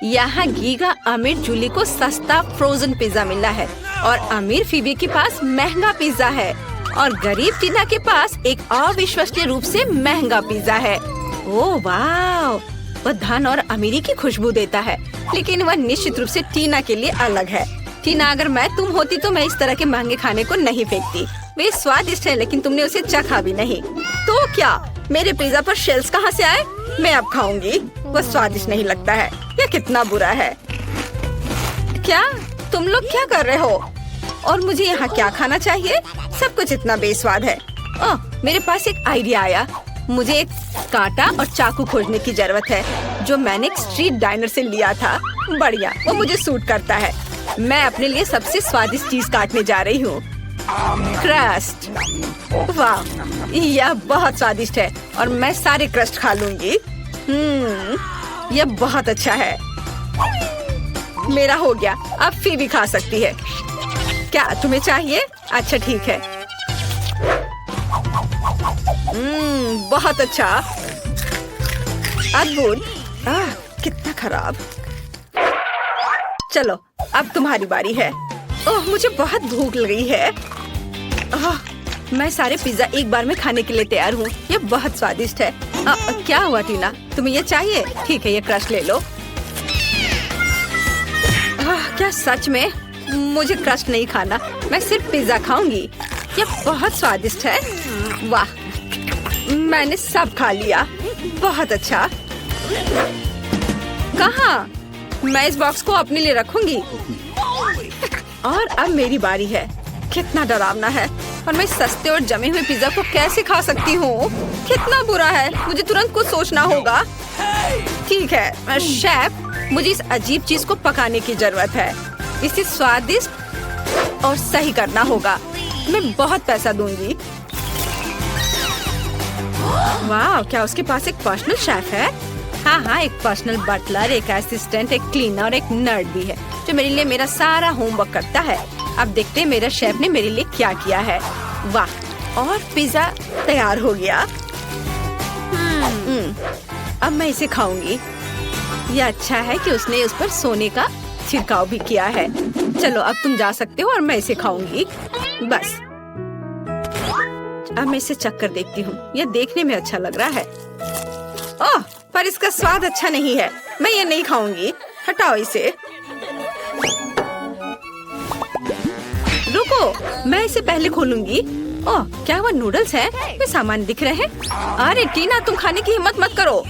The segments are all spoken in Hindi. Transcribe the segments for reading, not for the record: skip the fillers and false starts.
यहाँ गीगा अमीर जूली को सस्ता फ्रोजन पिज्जा मिला है और अमीर फीबी के पास महंगा पिज्जा है और गरीब टीना के पास एक अविश्वसनीय रूप से महंगा पिज्जा है। ओह वाह, वह धन और अमीरी की खुशबू देता है, लेकिन वह निश्चित रूप से टीना के लिए अलग है। टीना, अगर मैं तुम होती तो मैं इस तरह के महंगे खाने को नहीं फेंकती। वे स्वादिष्ट है, लेकिन तुमने उसे चखा भी नहीं। तो क्या मेरे पिज्जा पर शेल्स कहाँ से आए? मैं अब खाऊंगी। वह स्वादिष्ट नहीं लगता है। यह कितना बुरा है। क्या तुम लोग क्या कर रहे हो? और मुझे यहाँ क्या खाना चाहिए? सब कुछ इतना बेस्वाद है। ओह, मेरे पास एक आइडिया आया। मुझे एक कांटा और चाकू खोजने की जरूरत है, जो मैंने एक स्ट्रीट डाइनर से लिया था। बढ़िया, वो मुझे सूट करता है। मैं अपने लिए सबसे स्वादिष्ट चीज काटने जा रही हूँ, क्रस्ट। वाह, यह बहुत स्वादिष्ट है और मैं सारे क्रस्ट खा लूंगी। यह बहुत अच्छा है। मेरा हो गया, अब फीबी खा सकती है। क्या तुम्हें चाहिए? अच्छा ठीक है। बहुत अच्छा, अद्भुत। कितना खराब। चलो अब तुम्हारी बारी है। ओह, मुझे बहुत भूख लगी है। मैं सारे पिज्जा एक बार में खाने के लिए तैयार हूँ। ये बहुत स्वादिष्ट है। क्या हुआ टीना, तुम्हें ये चाहिए? ठीक है, ये क्रश ले लो। क्या सच में? मुझे क्रश नहीं खाना, मैं सिर्फ पिज्जा खाऊंगी। ये बहुत स्वादिष्ट है। वाह, मैंने सब खा लिया। बहुत अच्छा। कहाँ? मैं इस बॉक्स को अपने लिए रखूंगी। और अब मेरी बारी है। कितना डरावना है। और मैं सस्ते और जमे हुए पिज्जा को कैसे खा सकती हूँ? कितना बुरा है। मुझे तुरंत कुछ सोचना होगा। ठीक है शेफ, मुझे इस अजीब चीज को पकाने की जरूरत है। इसे स्वादिष्ट और सही करना होगा। मैं बहुत पैसा दूंगी। वाह, क्या उसके पास एक पर्सनल शेफ है? हाँ, एक पर्सनल बटलर, एक असिस्टेंट, एक क्लीनर और एक नर्ड भी है, जो मेरे लिए मेरा सारा होमवर्क करता है। अब देखते हैं मेरा शेफ ने मेरे लिए क्या किया है। वाह, और पिज्जा तैयार हो गया। अब मैं इसे खाऊंगी। यह अच्छा है कि उसने उस पर सोने का छिड़काव भी किया है। चलो अब तुम जा सकते हो और मैं इसे खाऊंगी। बस अब मैं इसे चख कर देखती हूँ। यह देखने में अच्छा लग रहा है। ओह, पर इसका स्वाद अच्छा नहीं है। मैं ये नहीं खाऊंगी। हटाओ इसे। रुको, मैं इसे पहले खोलूंगी। ओह, क्या वह नूडल्स है? वे सामान दिख रहे हैं। अरे टीना, तुम खाने की हिम्मत मत करो।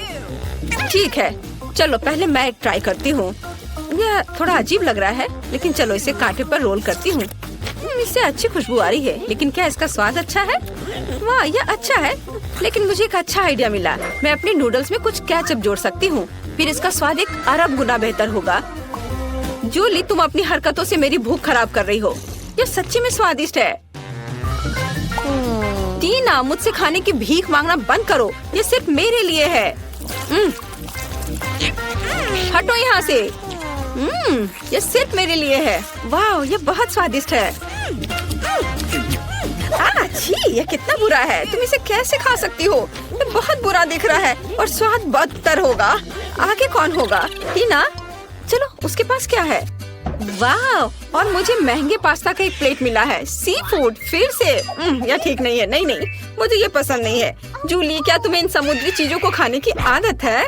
ठीक है, चलो पहले मैं एक ट्राई करती हूँ। यह थोड़ा अजीब लग रहा है, लेकिन चलो इसे कांटे पर रोल करती हूँ। इससे अच्छी खुशबू आ रही है, लेकिन क्या इसका स्वाद अच्छा है? वाह, यह अच्छा है, लेकिन मुझे एक अच्छा आइडिया मिला। मैं अपने नूडल्स में कुछ केचप जोड़ सकती हूँ, फिर इसका स्वाद एक अरब गुना बेहतर होगा। जूली, तुम अपनी हरकतों से मेरी भूख खराब कर रही हो। यह सच्ची में स्वादिष्ट है। टीना, मुझसे खाने की भीख मांगना बंद करो। ये सिर्फ मेरे लिए है। हटो यहाँ से। ये सिर्फ मेरे लिए है। वाह, ये बहुत स्वादिष्ट है। छी, ये कितना बुरा है। तुम इसे कैसे खा सकती हो? ये बहुत बुरा दिख रहा है और स्वाद बदतर होगा। आगे कौन होगा? टीना, चलो उसके पास क्या है? वाह, और मुझे महंगे पास्ता का एक प्लेट मिला है। सी फूड फिर से। यह ठीक नहीं है। नहीं, मुझे ये पसंद नहीं है। जूली, क्या तुम्हें इन समुद्री चीजों को खाने की आदत है?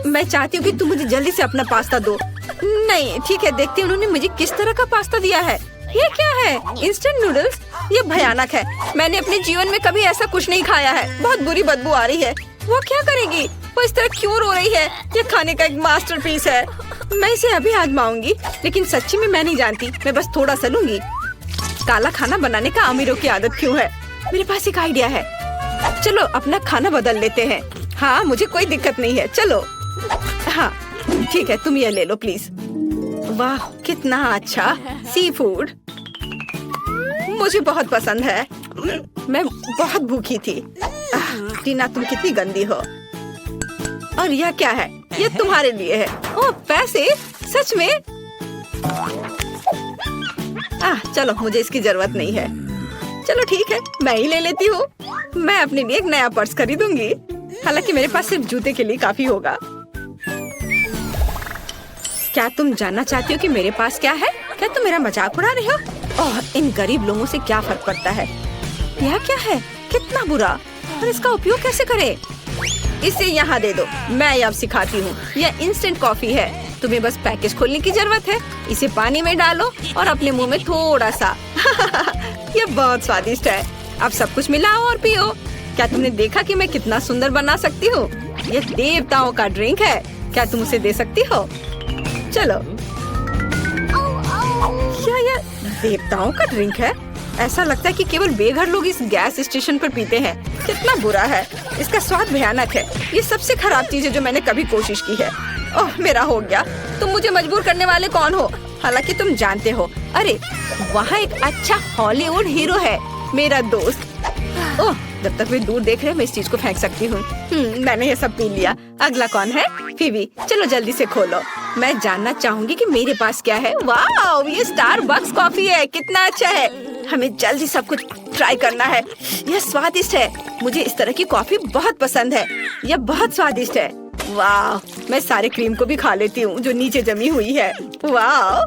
मैं चाहती हूँ कि तुम मुझे जल्दी से अपना पास्ता दो। नहीं, ठीक है, देखते हैं उन्होंने मुझे किस तरह का पास्ता दिया है। ये क्या है? Instant noodles? ये भयानक है। मैंने अपने जीवन में कभी ऐसा कुछ नहीं खाया है। बहुत बुरी बदबू आ रही है। वो क्या करेगी? वो इस तरह क्यों रो रही है? ये खाने का एक मास्टरपीस है। मैं इसे अभी आजमाऊंगी, लेकिन सच्ची में मैं नहीं जानती। मैं बस थोड़ा सा लूंगी। काला खाना बनाने का अमीरों की आदत क्यों है? मेरे पास एक आइडिया है। चलो अपना खाना बदल लेते हैं। हाँ, मुझे कोई दिक्कत नहीं है। चलो। हाँ ठीक है, तुम ये ले लो प्लीज। वाह, कितना अच्छा सी फूड। मुझे बहुत पसंद है। मैं बहुत भूखी थी। टीना, तुम कितनी गंदी हो। और यह क्या है? ये तुम्हारे लिए है। ओह, पैसे? सच में? चलो, मुझे इसकी जरूरत नहीं है। चलो ठीक है, मैं ही ले लेती हूँ। मैं अपने लिए एक नया पर्स खरीदूंगी। हालांकि मेरे पास सिर्फ जूते के लिए काफी होगा। क्या तुम जानना चाहती हो कि मेरे पास क्या है? क्या तुम मेरा मजाक उड़ा रहे हो? ओह, इन गरीब लोगों से क्या फर्क पड़ता है? यह क्या है? कितना बुरा। और इसका उपयोग कैसे करें? इसे यहाँ दे दो, मैं अब सिखाती हूँ। यह इंस्टेंट कॉफी है। तुम्हें बस पैकेज खोलने की जरूरत है। इसे पानी में डालो और अपने मुंह में थोड़ा सा। यह बहुत स्वादिष्ट है। अब सब कुछ मिलाओ और पियो। क्या तुमने देखा कि मैं कितना सुंदर बना सकती हूँ? यह देवताओं का ड्रिंक है। क्या तुम उसे दे सकती हो? चलो। क्या यह देवताओं का ड्रिंक है? ऐसा लगता है कि केवल बेघर लोग इस गैस स्टेशन पर पीते हैं। कितना बुरा है। इसका स्वाद भयानक है। ये सबसे खराब चीज है जो मैंने कभी कोशिश की है। ओह, मेरा हो गया। तुम मुझे मजबूर करने वाले कौन हो? हालांकि तुम जानते हो। अरे, वहाँ एक अच्छा हॉलीवुड हीरो है, मेरा दोस्त। ओह, जब तक वे दूर देख रहे हैं, मैं इस चीज को फेंक सकती हूँ। मैंने ये सब पी लिया। अगला कौन है? फीवी, चलो जल्दी से खोलो। मैं जानना चाहूंगी कि मेरे पास क्या है। वाह, ये स्टारबक्स कॉफी है। कितना अच्छा है। हमें जल्दी सब कुछ ट्राई करना है। यह स्वादिष्ट है। मुझे इस तरह की कॉफी बहुत पसंद है। यह बहुत स्वादिष्ट है। वाह, मैं सारे क्रीम को भी खा लेती हूँ जो नीचे जमी हुई है। वाह,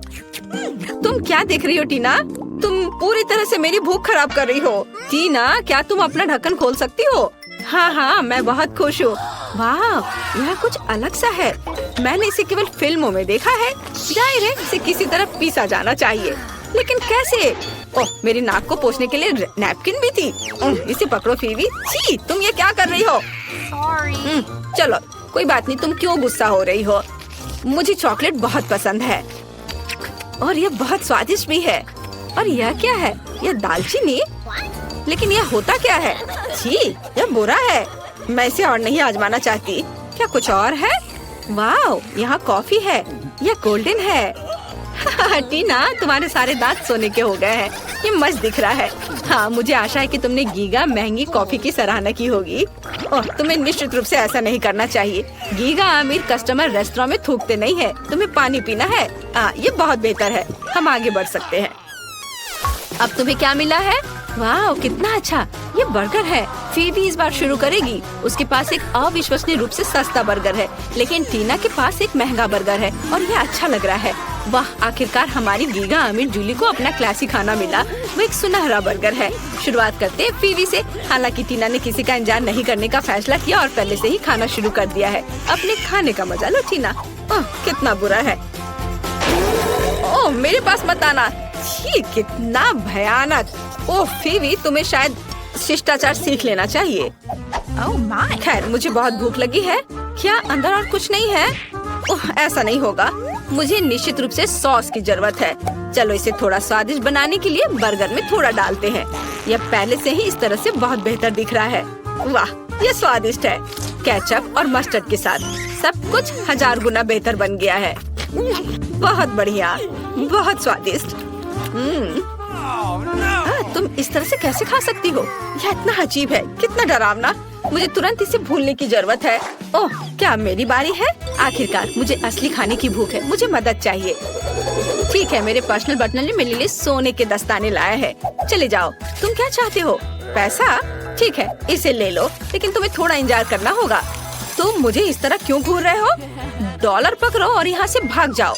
तुम क्या देख रही हो टीना? तुम पूरी तरह से मेरी भूख खराब कर रही हो। टीना, क्या तुम अपना ढक्कन खोल सकती हो? हाँ हाँ, मैं बहुत खुश हूँ। वाह, यह कुछ अलग सा है। मैंने इसे केवल फिल्मों में देखा है। जाहिर है इसे किसी तरह पीसा जाना चाहिए, लेकिन कैसे? ओह, मेरी नाक को पोंछने के लिए नैपकिन भी थी। इसे पकड़ो फीवी। छी, तुम ये क्या कर रही हो? चलो, कोई बात नहीं। तुम क्यों गुस्सा हो रही हो? मुझे चॉकलेट बहुत पसंद है और यह बहुत स्वादिष्ट भी है। और यह क्या है? यह दालचीनी? लेकिन यह होता क्या है? छी, यह बुरा है। मैं इसे और नहीं आजमाना चाहती। क्या कुछ और है? वाह, यहाँ कॉफी है। यह गोल्डन है। टीना, तुम्हारे सारे दांत सोने के हो गए हैं। ये मस्त दिख रहा है। हाँ, मुझे आशा है कि तुमने गीगा महंगी कॉफी की सराहना की होगी। ओह, तुम्हें निश्चित रूप से ऐसा नहीं करना चाहिए। गीगा अमीर कस्टमर रेस्टोरेंट में थूकते नहीं है। तुम्हें पानी पीना है। ये बहुत बेहतर है। हम आगे बढ़ सकते हैं। अब तुम्हें क्या मिला है? वाह, कितना अच्छा। ये बर्गर है। फीवी इस बार शुरू करेगी। उसके पास एक अविश्वसनीय रूप से सस्ता बर्गर है, लेकिन टीना के पास एक महंगा बर्गर है और ये अच्छा लग रहा है। वाह, आखिरकार हमारी गीगा अमीर जूली को अपना क्लासी खाना मिला। वो एक सुनहरा बर्गर है। शुरुआत करते हैं फीवी से। हालांकि टीना ने किसी का इंतजार नहीं करने का फैसला किया और पहले से ही खाना शुरू कर दिया है। अपने खाने का मजा लो टीना। ओह, कितना बुरा है। ओह, मेरे पास मत आना। छी, कितना भयानक। ओह फीवी, तुम्हें शायद शिष्टाचार सीख लेना चाहिए। खैर, मुझे बहुत भूख लगी है। क्या अंदर और कुछ नहीं है? ओह, ऐसा नहीं होगा। मुझे निश्चित रूप से सॉस की जरूरत है। चलो, इसे थोड़ा स्वादिष्ट बनाने के लिए बर्गर में थोड़ा डालते हैं। यह पहले से ही इस तरह से बहुत बेहतर दिख रहा है। वाह, यह स्वादिष्ट है। केचप और मस्टर्ड के साथ सब कुछ 1000 गुना बेहतर बन गया है। बहुत बढ़िया, बहुत स्वादिष्ट। तुम इस तरह से कैसे खा सकती हो? यह इतना अजीब है, कितना डरावना। मुझे तुरंत इसे भूलने की जरूरत है। ओह, क्या मेरी बारी है? आखिरकार मुझे असली खाने की भूख है। मुझे मदद चाहिए। ठीक है, मेरे पर्सनल बटलर ने मेरे लिए सोने के दस्ताने लाया है। चले जाओ। तुम क्या चाहते हो? पैसा? ठीक है, इसे ले लो, लेकिन तुम्हें थोड़ा इंतजार करना होगा। तुम मुझे इस तरह क्यों घूर रहे हो? डॉलर पकड़ो और यहाँ से भाग जाओ।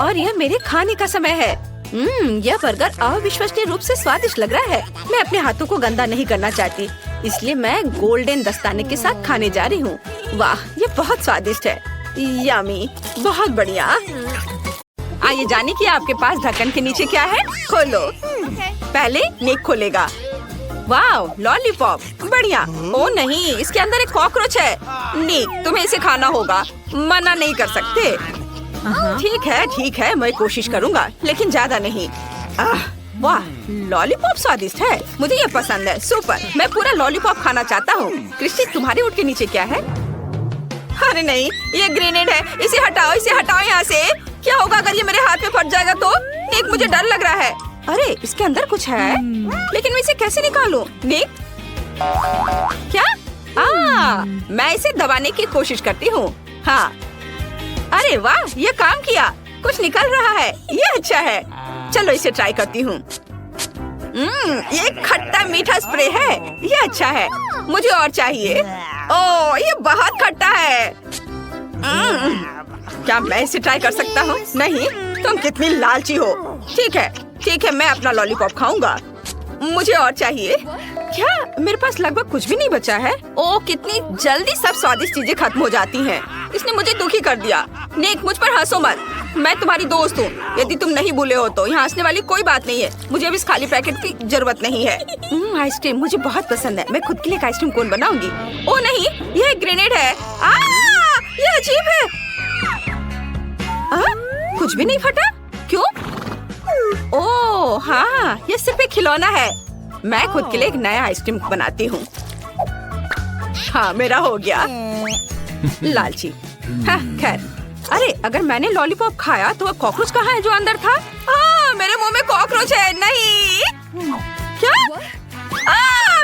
और यह मेरे खाने का समय है। यह बर्गर अविश्वसनीय रूप से स्वादिष्ट लग रहा है। मैं अपने हाथों को गंदा नहीं करना चाहती, इसलिए मैं गोल्डन दस्ताने के साथ खाने जा रही हूँ। वाह, ये बहुत स्वादिष्ट है। यम्मी, बहुत बढ़िया। आइए जाने कि आपके पास ढक्कन के नीचे क्या है। खोलो। पहले निक खोलेगा। वाह, लॉलीपॉप, बढ़िया। ओ नहीं, इसके अंदर एक कॉकरोच है। निक, तुम्हें इसे खाना होगा। मना नहीं कर सकते। ठीक है, मैं कोशिश करूँगा, लेकिन ज्यादा नहीं। वाह, लॉलीपॉप स्वादिष्ट है। मुझे ये पसंद है। सुपर, मैं पूरा लॉलीपॉप खाना चाहता हूँ। क्रिस्टी, तुम्हारे ऊँट के नीचे क्या है? अरे नहीं, ये ग्रेनेड है। इसे हटाओ यहाँ से। क्या होगा अगर ये मेरे हाथ में फट जाएगा तो? निक, मुझे डर लग रहा है। अरे, इसके अंदर कुछ है, लेकिन मैं इसे कैसे निकालूं? निक, क्या? मैं इसे दबाने की कोशिश करती हूँ। हाँ, अरे वाह, ये काम किया। कुछ निकल रहा है। ये अच्छा है। चलो, इसे ट्राई करती हूँ। ये खट्टा मीठा स्प्रे है। ये अच्छा है। मुझे और चाहिए। ओह, ये बहुत खट्टा है। क्या मैं इसे ट्राई कर सकता हूँ? नहीं, तुम कितनी लालची हो। ठीक है, मैं अपना लॉलीपॉप खाऊंगा। मुझे और चाहिए। क्या मेरे पास लगभग कुछ भी नहीं बचा है? ओह, कितनी जल्दी सब स्वादिष्ट चीजें खत्म हो जाती हैं। इसने मुझे दुखी कर दिया। निक, मुझ पर हंसो मत। मैं तुम्हारी दोस्त हूँ। यदि तुम नहीं भूले हो तो यहाँ हंसने वाली कोई बात नहीं है। मुझे अब इस खाली पैकेट की जरूरत नहीं है। आइसक्रीम मुझे बहुत पसंद है। मैं खुद के लिए एक आइसक्रीम कोन बनाऊंगी। ओह नहीं, यह एक ग्रेनेड है। यह अजीब है। कुछ भी नहीं फटा। क्यों? ओह हाँ, यह सिर्फ एक खिलौना है। मैं खुद के लिए एक नया आइसक्रीम बनाती हूँ। हाँ, मेरा हो गया। लालची। हाँ, खैर। अरे, अगर मैंने लॉलीपॉप खाया तो वह कॉकरोच कहाँ है जो अंदर था? मेरे मुंह में कॉकरोच है। नहीं। क्या?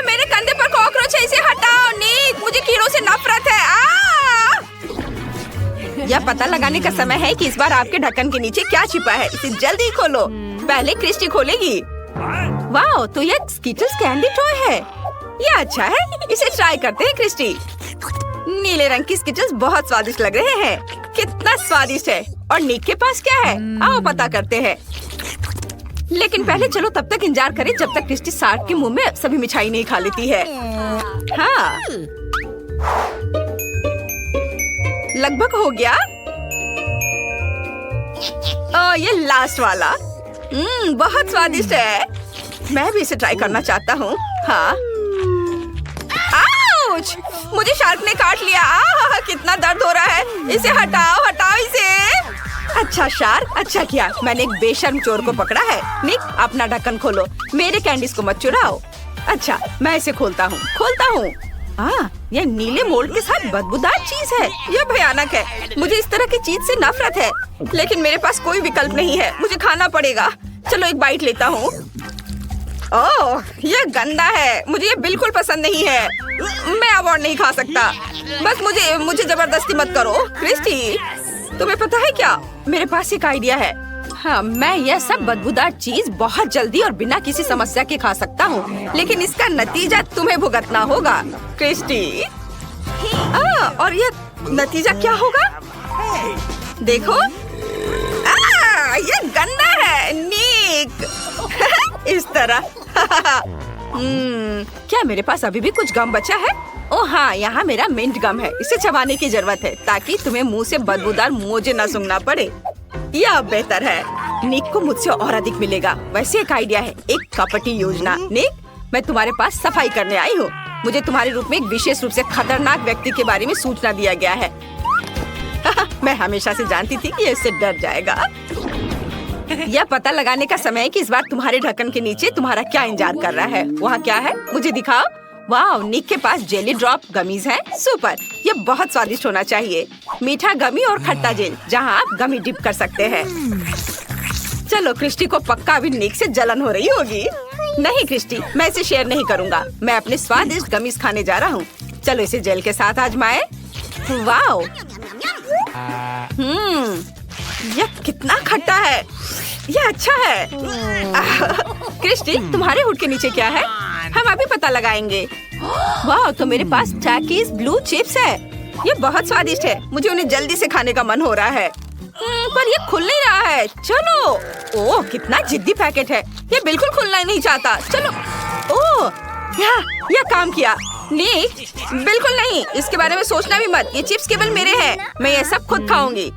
मेरे कंधे पर कॉकरोच है। इसे हटाओ। निक, मुझे कीड़ों से नफरत है। यह पता लगाने का समय है कि इस बार आपके ढक्कन के नीचे क्या छिपा है। इसे जल्दी खोलो। पहले क्रिस्टी खोलेगी। वाह, तो यह स्किटल्स कैंडी टॉय है। यह अच्छा है। इसे ट्राई करते हैं क्रिस्टी। नीले रंग की स्किटल्स बहुत स्वादिष्ट लग रहे हैं। कितना स्वादिष्ट है। और निक के पास क्या है? आओ पता करते हैं। लेकिन पहले चलो तब तक इंतजार करें जब तक क्रिस्टी शार्क के मुंह में सभी मिठाई नहीं खा लेती है। हाँ, लगभग हो गया। ये लास्ट वाला। बहुत स्वादिष्ट है। मैं भी इसे ट्राई करना चाहता हूँ। हाँ। आउच! मुझे शार्क ने काट लिया। कितना दर्द हो रहा है। इसे हटाओ, हटाओ इसे। अच्छा शार्क, अच्छा किया। मैंने एक बेशर्म चोर को पकड़ा है। निक, अपना ढक्कन खोलो। मेरे कैंडीज को मत चुराओ। अच्छा, मैं इसे खोलता हूँ। यह नीले मोल्ड के साथ बदबूदार चीज है। यह भयानक है। मुझे इस तरह की चीज से नफरत है। लेकिन मेरे पास कोई विकल्प नहीं है। मुझे खाना पड़ेगा। चलो एक बाइट लेता हूँ। ओह, यह गंदा है। मुझे ये बिल्कुल पसंद नहीं है। मैं अब और नहीं खा सकता। बस मुझे जबरदस्ती मत करो। क्रिस्टी, तुम्हें पता है क्या? मेरे पास एक आइडिया है। हाँ, मैं यह सब बदबूदार चीज बहुत जल्दी और बिना किसी समस्या के खा सकता हूँ। लेकिन इसका नतीजा तुम्हें भुगतना होगा क्रिस्टी। और यह नतीजा क्या होगा? देखो। यह गंदा है। निक। इस तरह। क्या मेरे पास अभी भी कुछ गम बचा है? ओह हाँ, यहाँ मेरा मिंट गम है। इसे चबाने की जरूरत है ताकि तुम्हें मुंह से बदबूदार मोजे न सूंघना पड़े। यह बेहतर है। निक को मुझसे और अधिक मिलेगा। वैसे एक आइडिया है, एक कपटी योजना। निक, मैं तुम्हारे पास सफाई करने आई हूँ। मुझे तुम्हारे रूप में एक विशेष रूप से खतरनाक व्यक्ति के बारे में सूचना दिया गया है। मैं हमेशा से जानती थी कि इससे डर जाएगा। यह पता लगाने का समय है कि इस बार तुम्हारे ढक्कन के नीचे तुम्हारा क्या इंतजार कर रहा है। वहाँ क्या है? मुझे दिखाओ। वाह, निक के पास जेली ड्रॉप गमीज हैं। सुपर, यह बहुत स्वादिष्ट होना चाहिए। मीठा गमी और खट्टा जेल, जहाँ आप गमी डिप कर सकते हैं। चलो, क्रिस्टी को पक्का अभी निक से जलन हो रही होगी। नहीं क्रिस्टी, मैं इसे शेयर नहीं करूँगा। मैं अपने स्वादिष्ट गमीज खाने जा रहा हूँ। चलो इसे जेल के साथ आजमाएं। वाह, यह कितना खट्टा है। यह अच्छा है। क्रिस्टी, तुम्हारे हुड के नीचे क्या है? हम अभी पता लगाएंगे। वाह, तो मेरे पास टैकीज ब्लू चिप्स है। ये बहुत स्वादिष्ट है। मुझे उन्हें जल्दी से खाने का मन हो रहा है। पर ये खुल नहीं रहा है। चलो। ओह, कितना जिद्दी पैकेट है। ये बिल्कुल खुलना ही नहीं चाहता। चलो। ओह, यह काम किया। निक, बिल्कुल नहीं। इसके बारे में सोचना भी मत। ये चिप्स केवल मेरे हैं। मैं ये सब खुद खाऊंगी।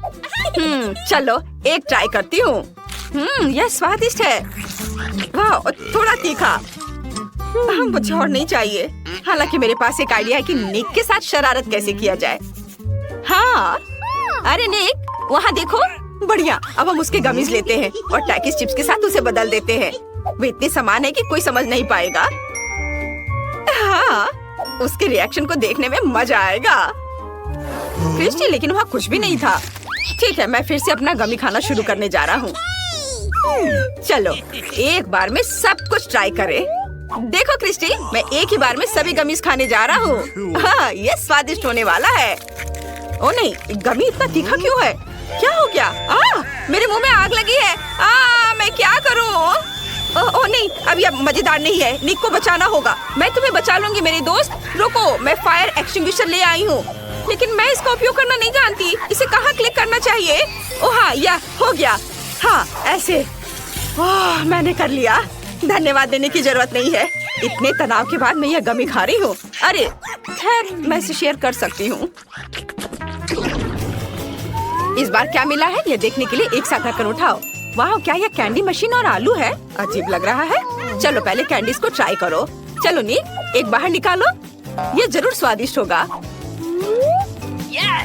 चलो एक ट्राई करती हूँ। यह स्वादिष्ट है। वाह, थोड़ा तीखा। मुझे और नहीं चाहिए। हालांकि मेरे पास एक आइडिया है कि निक के साथ शरारत कैसे किया जाए। हाँ, अरे निक, वहाँ देखो। बढ़िया, अब हम उसके गमीज लेते हैं और टैकीज चिप्स के साथ उसे बदल देते हैं। वे इतने समान है कि कोई समझ नहीं पाएगा। हाँ, उसके रिएक्शन को देखने में मजा आएगा। क्रिस्टी, लेकिन वहाँ कुछ भी नहीं था। ठीक है, मैं फिर से अपना गमी खाना शुरू करने जा रहा हूँ। चलो एक बार में सब कुछ ट्राई करें। देखो क्रिस्टी, मैं एक ही बार में सभी गमीज खाने जा रहा हूँ। हाँ, ये स्वादिष्ट होने वाला है। ओ नहीं, गमी इतना तीखा क्यों है? क्या हो गया? मेरे मुंह में आग लगी है। मैं क्या करूँ? ओह नहीं, अब यह मजेदार नहीं है। निक को बचाना होगा। मैं तुम्हें बचा लूंगी मेरी दोस्त। रुको, मैं फायर एक्सटिंग्विशर ले आई हूँ। लेकिन मैं इसका उपयोग करना नहीं जानती। इसे कहाँ क्लिक करना चाहिए? ओह हाँ, यह हो गया। हाँ, ऐसे। ओह, मैंने कर लिया। धन्यवाद देने की जरूरत नहीं है। इतने तनाव के बाद मैं यह गमी खा रही हूँ। अरे खैर, मैं इसे शेयर कर सकती हूँ। इस बार क्या मिला है ये देखने के लिए एक साथ ढक्कन उठाओ। वाह, क्या यह कैंडी मशीन और आलू है? अजीब लग रहा है। चलो पहले कैंडीज को ट्राई करो। चलो निक, एक बाहर निकालो। ये जरूर स्वादिष्ट होगा।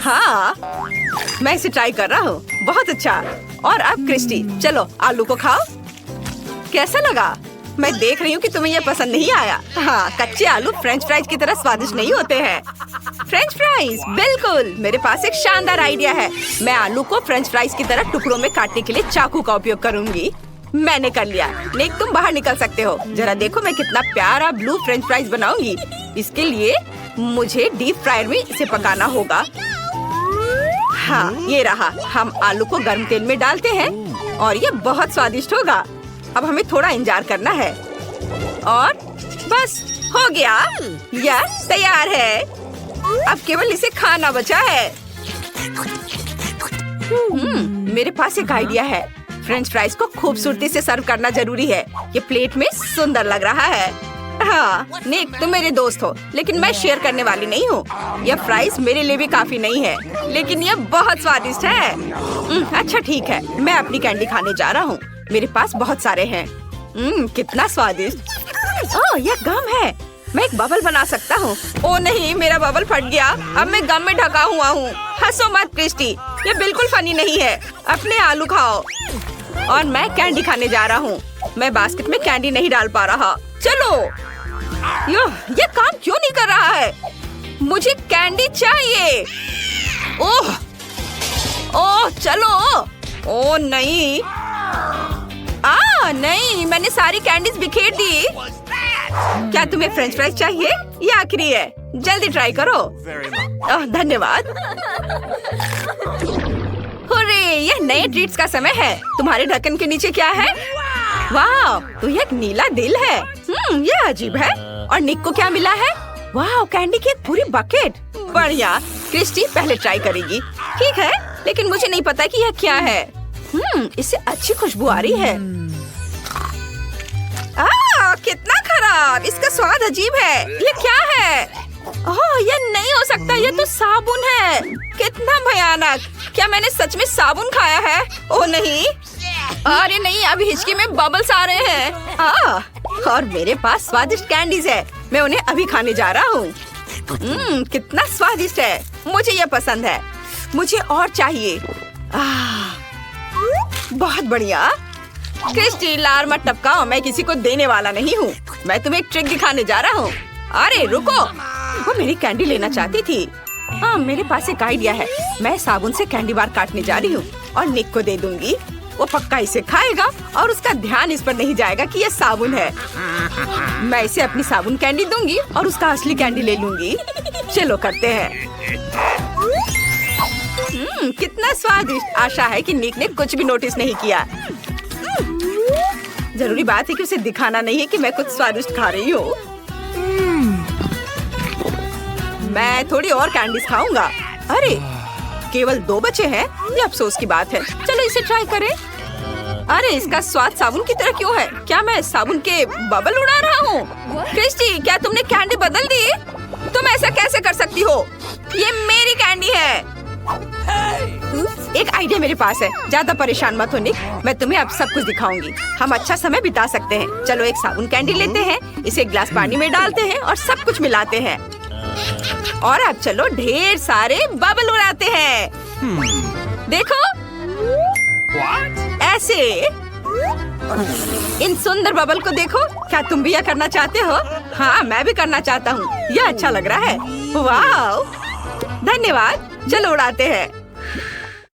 हाँ, मैं इसे ट्राई कर रहा हूँ। बहुत अच्छा। और अब क्रिस्टी, चलो आलू को खाओ। कैसा लगा? मैं देख रही हूँ कि तुम्हें यह पसंद नहीं आया। हाँ, कच्चे आलू फ्रेंच फ्राइज की तरह स्वादिष्ट नहीं होते हैं। फ्रेंच फ्राइज, बिल्कुल। मेरे पास एक शानदार आइडिया है। मैं आलू को फ्रेंच फ्राइज की तरह टुकड़ों में काटने के लिए चाकू का उपयोग करूंगी। मैंने कर लिया। निक, तुम बाहर निकल सकते हो। जरा देखो मैं कितना प्यारा ब्लू फ्रेंच फ्राइज बनाऊंगी। इसके लिए मुझे डीप फ्रायर में इसे पकाना होगा। हाँ, ये रहा। हम आलू को गर्म तेल में डालते हैं और ये बहुत स्वादिष्ट होगा। अब हमें थोड़ा इंतजार करना है और बस हो गया। यह तैयार है। अब केवल इसे खाना बचा है। मेरे पास एक आइडिया है। फ्रेंच फ्राइज को खूबसूरती से सर्व करना जरूरी है। ये प्लेट में सुंदर लग रहा है। हाँ निक, तुम मेरे दोस्त हो, लेकिन मैं शेयर करने वाली नहीं हूँ। यह फ्राइज मेरे लिए भी काफी नहीं है, लेकिन यह बहुत स्वादिष्ट है। अच्छा ठीक है, मैं अपनी कैंडी खाने जा रहा हूँ। मेरे पास बहुत सारे हैं। कितना स्वादिष्ट। ओह, यह गम है। मैं एक बबल बना सकता हूँ। ओह नहीं, मेरा बबल फट गया। अब मैं गम में ढका हुआ हूँ। हंसो मत क्रिस्टी, ये बिल्कुल फनी नहीं है। अपने आलू खाओ। और मैं कैंडी खाने जा रहा हूँ। मैं बास्केट में कैंडी नहीं डाल पा रहा। चलो। ये काम क्यों नहीं कर रहा है? मुझे कैंडी चाहिए। ओह ओह, चलो। ओह नहीं, नहीं, मैंने सारी कैंडीज बिखेर दी। क्या तुम्हें फ्रेंच फ्राइज चाहिए? ये आखिरी है, जल्दी ट्राई करो। धन्यवाद। हुर्रे, यह नए ट्रीट्स का समय है। तुम्हारे ढक्कन के नीचे क्या है? वाह, तो यह एक नीला दिल है। यह अजीब है। और निक को क्या मिला है? वाह, कैंडी की एक पूरी बकेट। बढ़िया। क्रिस्टी पहले ट्राई करेगी। ठीक है, लेकिन मुझे नहीं पता कि यह क्या है। इससे अच्छी खुशबू आ रही है। कितना खराब। इसका स्वाद अजीब है। ये क्या है? ओह, यह नहीं हो सकता। यह तो साबुन है। कितना भयानक। क्या मैंने सच में साबुन खाया है? ओह नहीं। अरे नहीं, अभी हिचकी में बबल्स आ रहे हैं। और मेरे पास स्वादिष्ट कैंडीज है। मैं उन्हें अभी खाने जा रहा हूँ। कितना स्वादिष्ट है। मुझे यह पसंद है। मुझे और चाहिए। बहुत बढ़िया। क्रिस्टी, लार मत टपकाओ। मैं किसी को देने वाला नहीं हूँ। मैं तुम्हें एक ट्रिक दिखाने जा रहा हूँ। अरे रुको, वो मेरी कैंडी लेना चाहती थी। मेरे पास एक आइडिया है। मैं साबुन से कैंडी बार काटने जा रही हूँ और निक को दे दूंगी। वो पक्का इसे खाएगा और उसका ध्यान इस पर नहीं जाएगा कि ये साबुन है। मैं इसे अपनी साबुन कैंडी दूंगी और उसका असली कैंडी ले लूंगी। चलो करते हैं। कितना स्वादिष्ट। आशा है कि निक ने कुछ भी नोटिस नहीं किया। जरूरी बात है कि उसे दिखाना नहीं है कि मैं कुछ स्वादिष्ट खा रही हूँ। मैं थोड़ी और कैंडीज खाऊंगा। अरे, केवल 2 बचे हैं। ये अफसोस की बात है। चलो इसे ट्राई करें। अरे, इसका स्वाद साबुन की तरह क्यों है? क्या मैं साबुन के बबल उड़ा रहा हूँ? क्रिस्टी, क्या तुमने कैंडी बदल दी? तुम ऐसा कैसे कर सकती हो? ये मेरी कैंडी है। एक आइडिया मेरे पास है। ज्यादा परेशान मत हो निक, मैं तुम्हें अब सब कुछ दिखाऊंगी। हम अच्छा समय बिता सकते हैं। चलो एक साबुन कैंडी लेते हैं, इसे एक गिलास पानी में डालते हैं और सब कुछ मिलाते हैं। और अब चलो ढेर सारे बबल उड़ाते हैं। देखो, ऐसे। इन सुंदर बबल को देखो। क्या तुम भी यह करना चाहते हो? हाँ, मैं भी करना चाहता हूँ। यह अच्छा लग रहा है। वाह, धन्यवाद। चलो उड़ाते हैं।